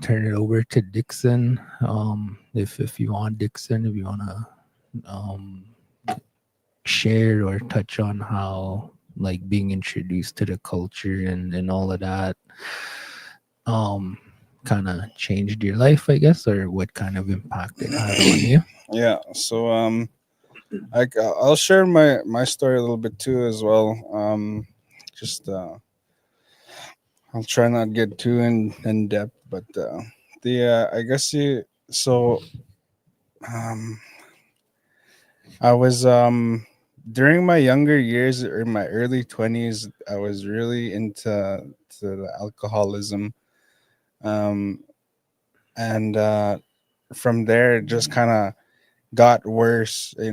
turn it over to Dixon. If you want, Dixon, if you want to um share or touch on how, like, being introduced to the culture and all of that um kind of changed your life, I guess, or what kind of impact it had on you.
Yeah. So I'll share my story a little bit too as well. Just I'll try not get too in depth, but the I guess you so um I was during my younger years or my early 20s, I was really into the alcoholism. Um and from there it just kind of got worse, I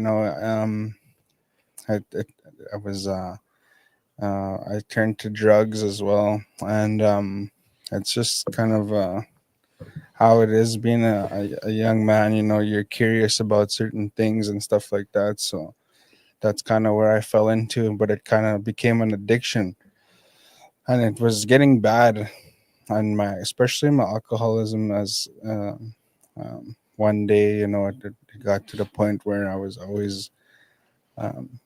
I was I turned to drugs as well, and it's just kind of how it is being a young man. You're curious about certain things and stuff like that. So that's kind of where I fell into, but it kind of became an addiction, and it was getting bad. And especially my alcoholism, as one day, it got to the point where I was always um,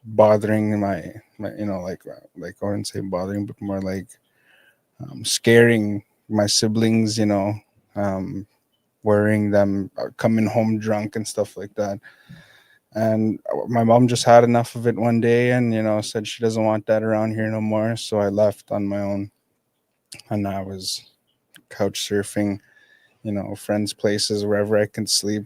bothering like I wouldn't say bothering, but more like scaring my siblings, um, worrying them, coming home drunk and stuff like that. And my mom just had enough of it one day, and said she doesn't want that around here no more. So I left on my own, and I was couch surfing, friends' places wherever I can sleep.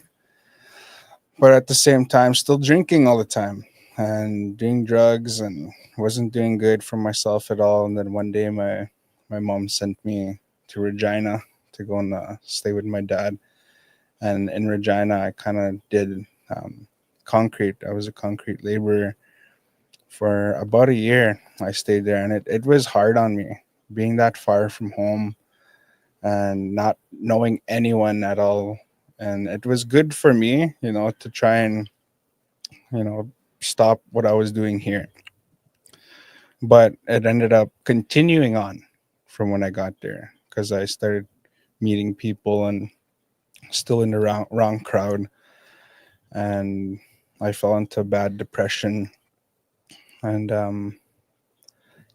But at the same time, still drinking all the time and doing drugs, and wasn't doing good for myself at all. And then one day, my mom sent me to Regina to go and stay with my dad. And in Regina, I kind of did concrete. I was a concrete laborer for about a year. I stayed there, and it was hard on me being that far from home and not knowing anyone at all. And it was good for me, to try and you know stop what I was doing here. But it ended up continuing on from when I got there, because I started meeting people and still in the wrong crowd. And I fell into bad depression, and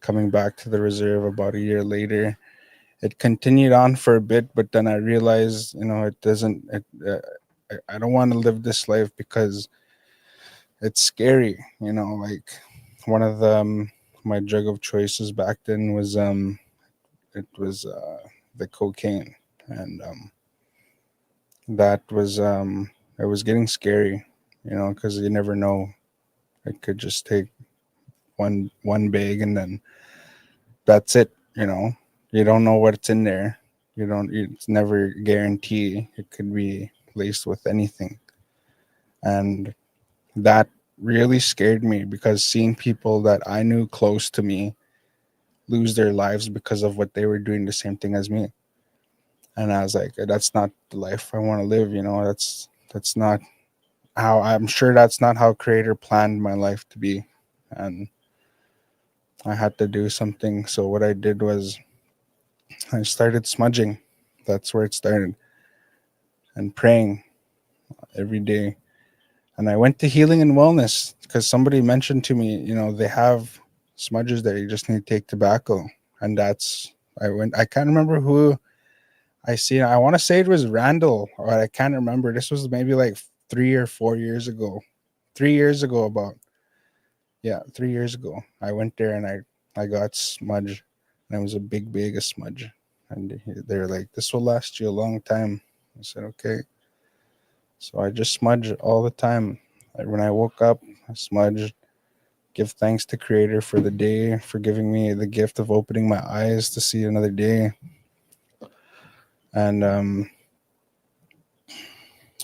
coming back to the reserve about a year later, it continued on for a bit, but then I realized, it doesn't. I don't want to live this life because it's scary. Like one of my drug of choices back then was it was the cocaine, and that was it was getting scary, because you never know. It could just take one bag, and then that's it. You don't know what's in there. You don't. It's never guarantee. It could be laced with anything, and that really scared me because seeing people that I knew close to me lose their lives because of what they were doing the same thing as me. And I was like, that's not the life I want to live. That's not how, I'm sure that's not how Creator planned my life to be. And I had to do something. So what I did was I started smudging. That's where it started. And praying every day. And I went to Healing and Wellness because somebody mentioned to me, they have smudges there. You just need to take tobacco. And I can't remember who I see. I want to say it was Randall, or I can't remember. This was maybe like 3 or 4 years ago. 3 years ago, about, yeah, 3 years ago. I went there and I got smudge, and it was a big bag of smudge. And they're like, this will last you a long time. I said, okay. So I just smudge all the time. When I woke up, I smudged. Give thanks to Creator for the day, for giving me the gift of opening my eyes to see another day. And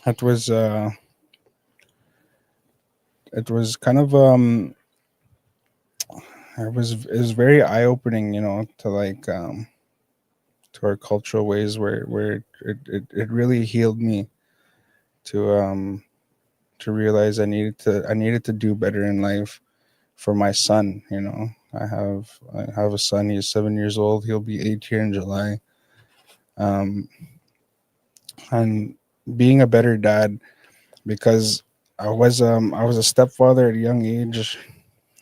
it was kind of it was very eye opening, to like to our cultural ways where it really healed me to realize I needed to do better in life for my son. I have a son. He's 7 years old. He'll be 8 here in July. Um, and being a better dad, because I was a stepfather at a young age.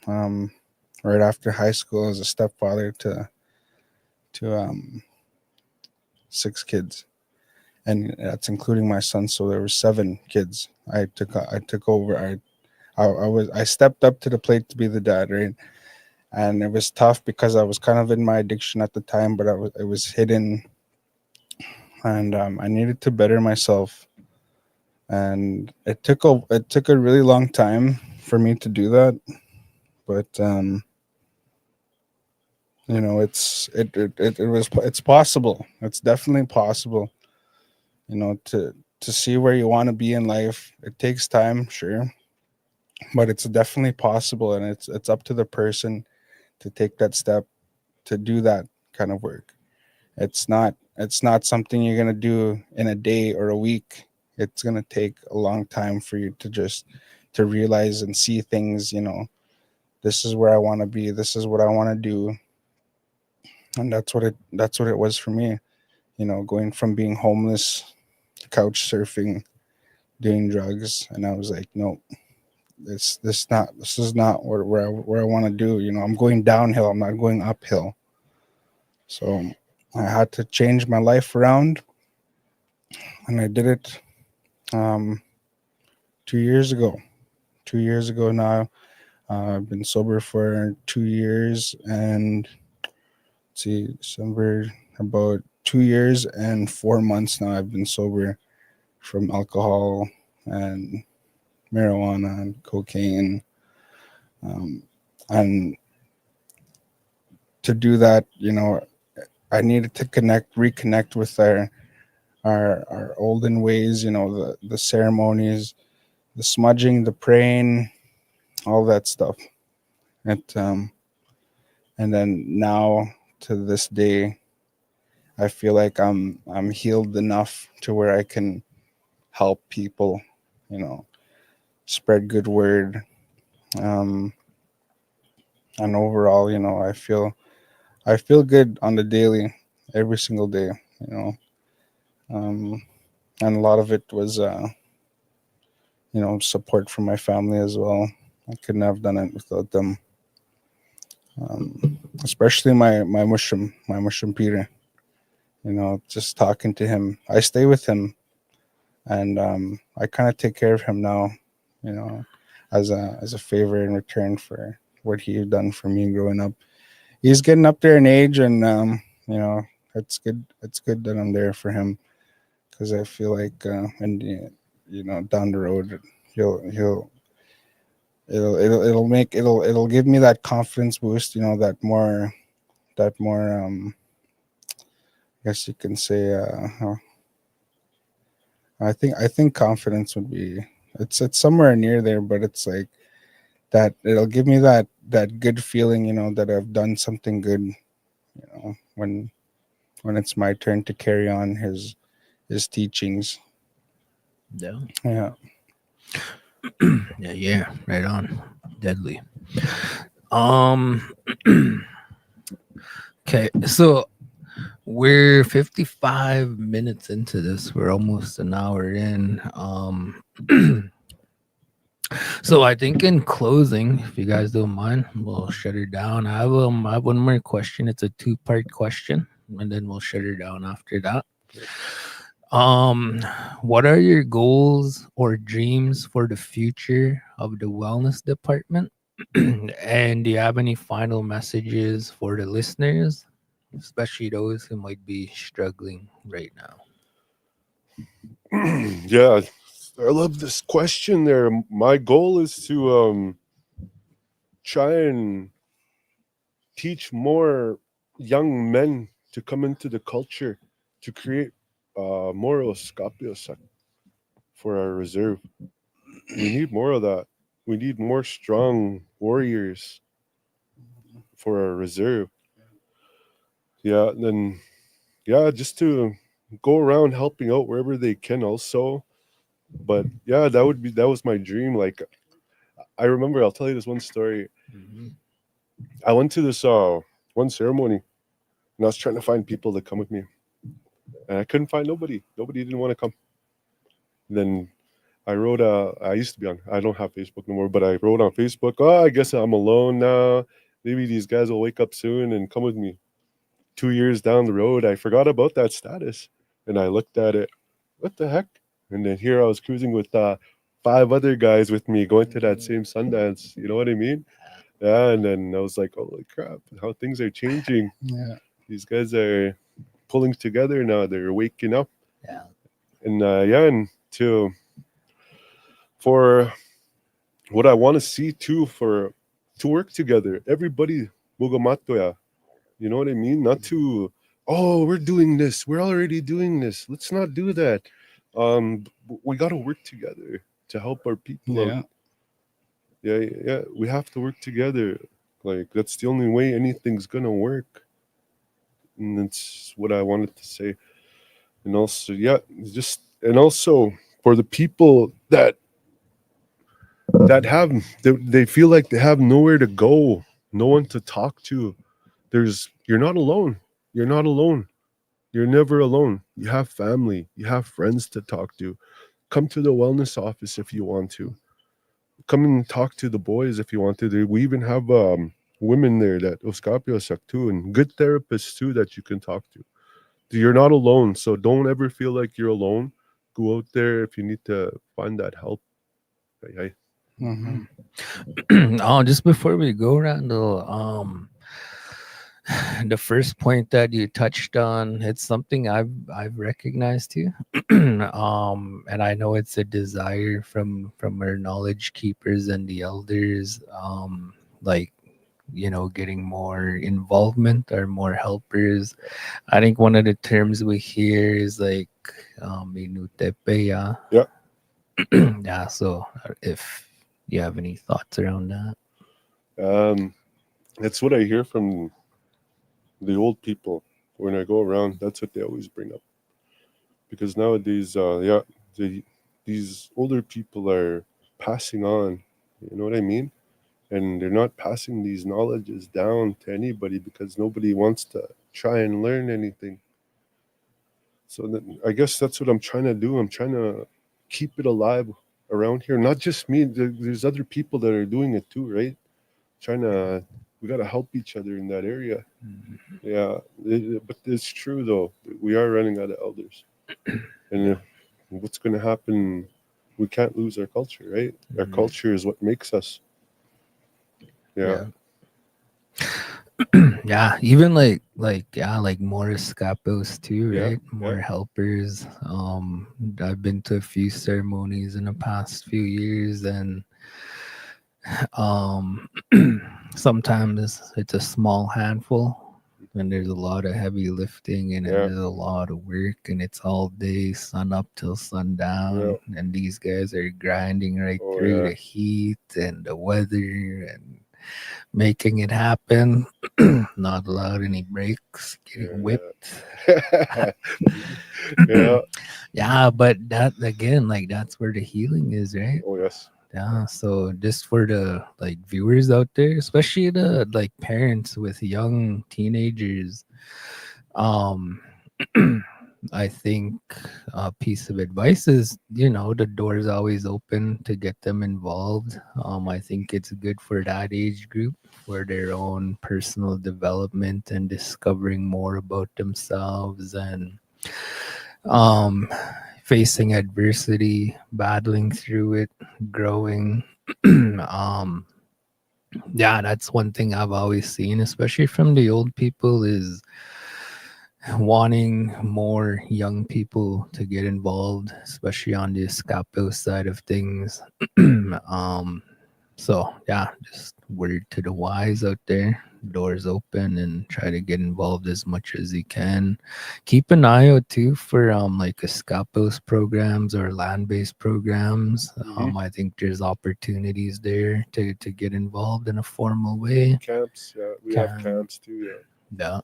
Um, right after high school, I was a stepfather to 6 kids, and that's including my son. So there were 7 kids. I took over. I stepped up to the plate to be the dad, right? And it was tough because I was kind of in my addiction at the time, but it was hidden, and I needed to better myself. And it took a really long time for me to do that, but it's possible. It's definitely possible. To see where you want to be in life. It takes time, sure, but it's definitely possible, and it's up to the person to take that step to do that kind of work. It's not something you're going to do in a day or a week. It's going to take a long time for you to realize and see things. This is where I want to be. This is what I want to do. And that's what it was for me. Going from being homeless, couch surfing, doing drugs, and I was like, no, this is not where I want to do. I'm going downhill. I'm not going uphill. So I had to change my life around, and I did it um, 2 years ago. 2 years ago now. I've been sober for 2 years, and let's see, December, about 2 years and 4 months now. I've been sober from alcohol and marijuana and cocaine. Um, and to do that, I needed to reconnect with our olden ways. The ceremonies, the smudging, the praying, all that stuff. And then now to this day, I feel like I'm healed enough to where I can help people, you know, spread good word. Um, and overall, I feel good on the daily, every single day. You know, and a lot of it was, support from my family as well. I couldn't have done it without them. Especially my mushroom Peter. Just talking to him. I stay with him, and I kind of take care of him now. You know, as a favor in return for what he had done for me growing up. He's getting up there in age, and you know, it's good. It's good that I'm there for him because I feel like, and down the road, he'll it'll give me that confidence boost. That more I guess you can say. I think confidence would be. It's somewhere near there, but it's like that. It'll give me that good feeling, that I've done something good. When it's my turn to carry on his teachings.
Yeah.
Yeah.
Yeah. Right on. Deadly. Um. Okay. So we're 55 minutes into this. We're almost an hour in. So I think in closing, if you guys don't mind, we'll shut her down. I have one more question. It's a two-part question, and then we'll shut her down after that. What are your goals or dreams for the future of the wellness department? And do you have any final messages for the listeners, especially those who might be struggling right now?
Yeah, I love this question there. My goal is to try and teach more young men to come into the culture to create more Oskapiosak for our reserve. We need more of that. We need more strong warriors for our reserve. Yeah, then yeah, just to go around helping out wherever they can also. But yeah, that was my dream. Like I remember, I'll tell you this one story. I went to this one ceremony and I was trying to find people to come with me. And I couldn't find nobody. Nobody didn't want to come. Then I wrote I used to be on, I don't have Facebook no more, but I wrote on Facebook, oh, I guess I'm alone now. Maybe these guys will wake up soon and come with me. 2 years down the road, I forgot about that status. And I looked at it, what the heck? And then here I was cruising with 5 other guys with me going to that same Sundance. You know what I mean? Yeah. And then I was like, holy crap, how things are changing.
Yeah.
These guys are pulling together now. They're waking up.
Yeah.
And and for what I want to see too, to work together, everybody Mugamatoya. You know what I mean? Not to, oh, we're doing this. We're already doing this. Let's not do that. We got to work together to help our people out. Yeah. We have to work together. Like that's the only way anything's gonna work. And that's what I wanted to say. And also, yeah, just and also for the people that have they feel like they have nowhere to go, no one to talk to. You're not alone. You're not alone. You're never alone. You have family. You have friends to talk to. Come to the wellness office if you want to. Come and talk to the boys if you want to. We even have women there that Oskapiosak too, and good therapists too that you can talk to. You're not alone, so don't ever feel like you're alone. Go out there if you need to find that help. Hey.
Oh, just before we go, Randall, the first point that you touched on, it's something I've recognized too. And I know it's a desire from our knowledge keepers and the elders, like getting more involvement or more helpers. I think one of the terms we hear is like inutepeya.
Yeah.
Yeah, so if you have any thoughts around that.
That's what I hear from the old people when I go around. That's what they always bring up. Because nowadays, these older people are passing on. You know what I mean? And they're not passing these knowledges down to anybody because nobody wants to try and learn anything. So I guess that's what I'm trying to do. I'm trying to keep it alive around here. Not just me. There's other people that are doing it too, right? We got to help each other in that area. Yeah, but it's true though. We are running out of elders, and what's going to happen? We can't lose our culture, right? Our culture is what makes us. Yeah.
Yeah, even like more escapos too,
Yeah,
right? More
yeah.
helpers. I've been to a few ceremonies in the past few years, and um sometimes it's a small handful, and there's a lot of heavy lifting, and
Yeah.
there's a lot of work, and it's all day, sun up till sundown, and these guys are grinding right
Oh,
through
yeah.
the heat and the weather and making it happen. Not allowed any breaks, getting whipped.
Yeah.
Yeah, but that again, like that's where the healing is, right?
Oh, yes.
Yeah. So just for the like viewers out there, especially the like parents with young teenagers, um I think a piece of advice is, the door is always open to get them involved. I think it's good for that age group for their own personal development and discovering more about themselves and um, facing adversity, battling through it, growing. Yeah, that's one thing I've always seen, especially from the old people, is wanting more young people to get involved, especially on the escapo side of things. So yeah, just word to the wise out there. Doors open and try to get involved as much as you can. Keep an eye out too for like escapos programs or land-based programs. I think there's opportunities there to get involved in a formal way.
Camps. Yeah. We have camps too. Yeah.
Yeah.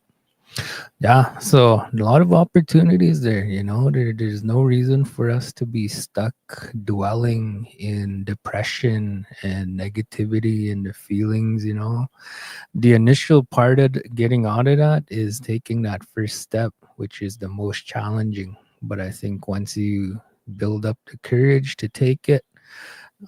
Yeah, so a lot of opportunities there. There's no reason for us to be stuck dwelling in depression and negativity and the feelings. The initial part of getting out of that is taking that first step, which is the most challenging. But I think once you build up the courage to take it,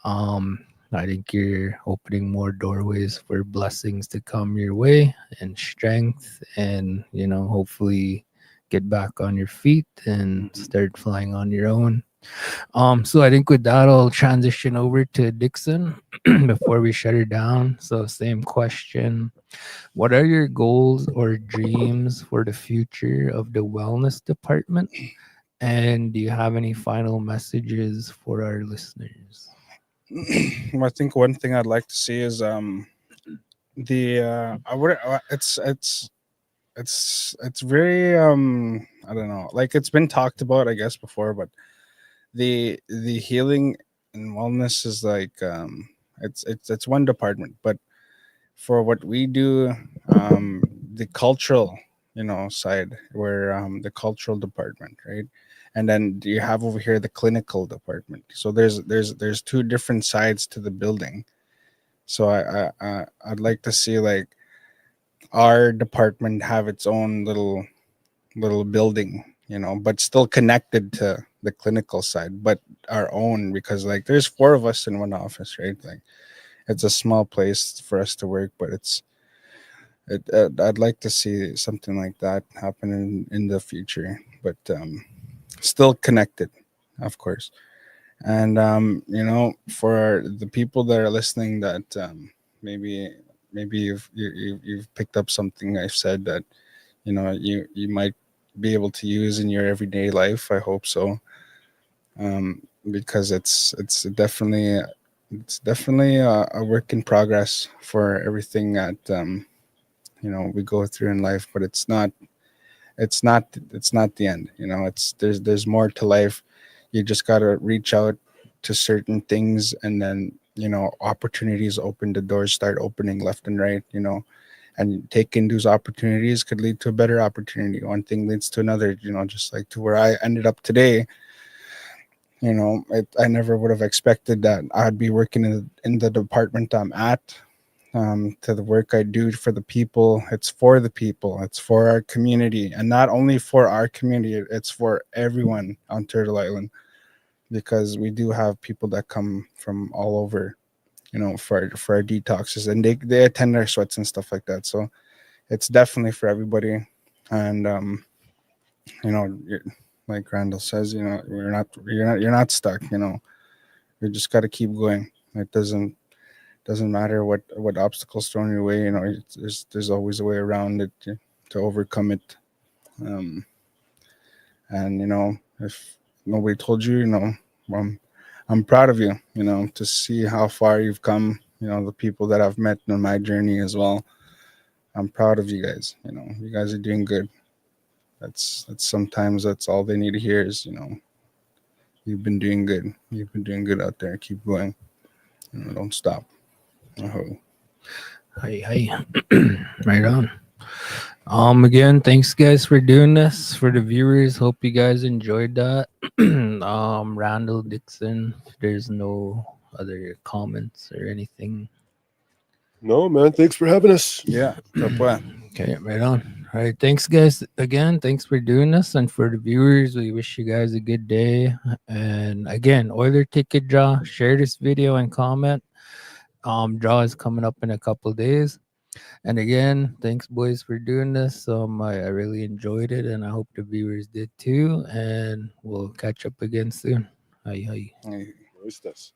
um, I think you're opening more doorways for blessings to come your way and strength, and hopefully get back on your feet and start flying on your own. So I think with that, I'll transition over to Dixon before we shut her down. So same question: what are your goals or dreams for the future of the wellness department? And do you have any final messages for our listeners?
I think one thing I'd like to see is the I would it's very I don't know, like it's been talked about I guess before, but the healing and wellness is like it's one department, but for what we do, the cultural side, where the cultural department, right? And then you have over here the clinical department. So there's two different sides to the building. So I'd like to see like our department have its own little building, but still connected to the clinical side, but our own, because like there's four of us in one office, right? Like it's a small place for us to work, but I'd like to see something like that happen in the future, but still connected, of course. And for the people that are listening, that maybe you've picked up something I've said that you might be able to use in your everyday life. I hope so, because it's definitely a work in progress for everything that we go through in life. But it's not the end. There's more to life. You just gotta reach out to certain things, and then opportunities open, the doors start opening left and right. And taking those opportunities could lead to a better opportunity. One thing leads to another, just like to where I ended up today. I never would have expected that I'd be working in the department I'm at, to the work I do for the people. It's for the people, it's for our community, and not only for our community, it's for everyone on Turtle Island. because we do have people that come from all over, for our detoxes, and they attend our sweats and stuff like that. So it's definitely for everybody. And like Randall says, you're not stuck. You just got to keep going. It doesn't matter what obstacles thrown your way. There's always a way around it to overcome it. um and if nobody told you, I'm proud of you, to see how far you've come. The people that I've met on my journey as well, I'm proud of you guys. You guys are doing good. That's sometimes that's all they need to hear is, you've been doing good. You've been doing good out there. Keep going. Don't stop. Oh.
Hi. Right on. Again, thanks guys for doing this. For the viewers, hope you guys enjoyed that. Randall Dixon, if there's no other comments or anything.
No, man. Thanks for having us.
Yeah. Tapua.
Okay, right on. All right, thanks guys again. Thanks for doing this, and for the viewers, we wish you guys a good day. And again, Oiler ticket draw. Share this video and comment. Draw is coming up in a couple days. And again, thanks boys for doing this. I really enjoyed it, and I hope the viewers did too. And we'll catch up again soon. Hi.
Hey.
Nice.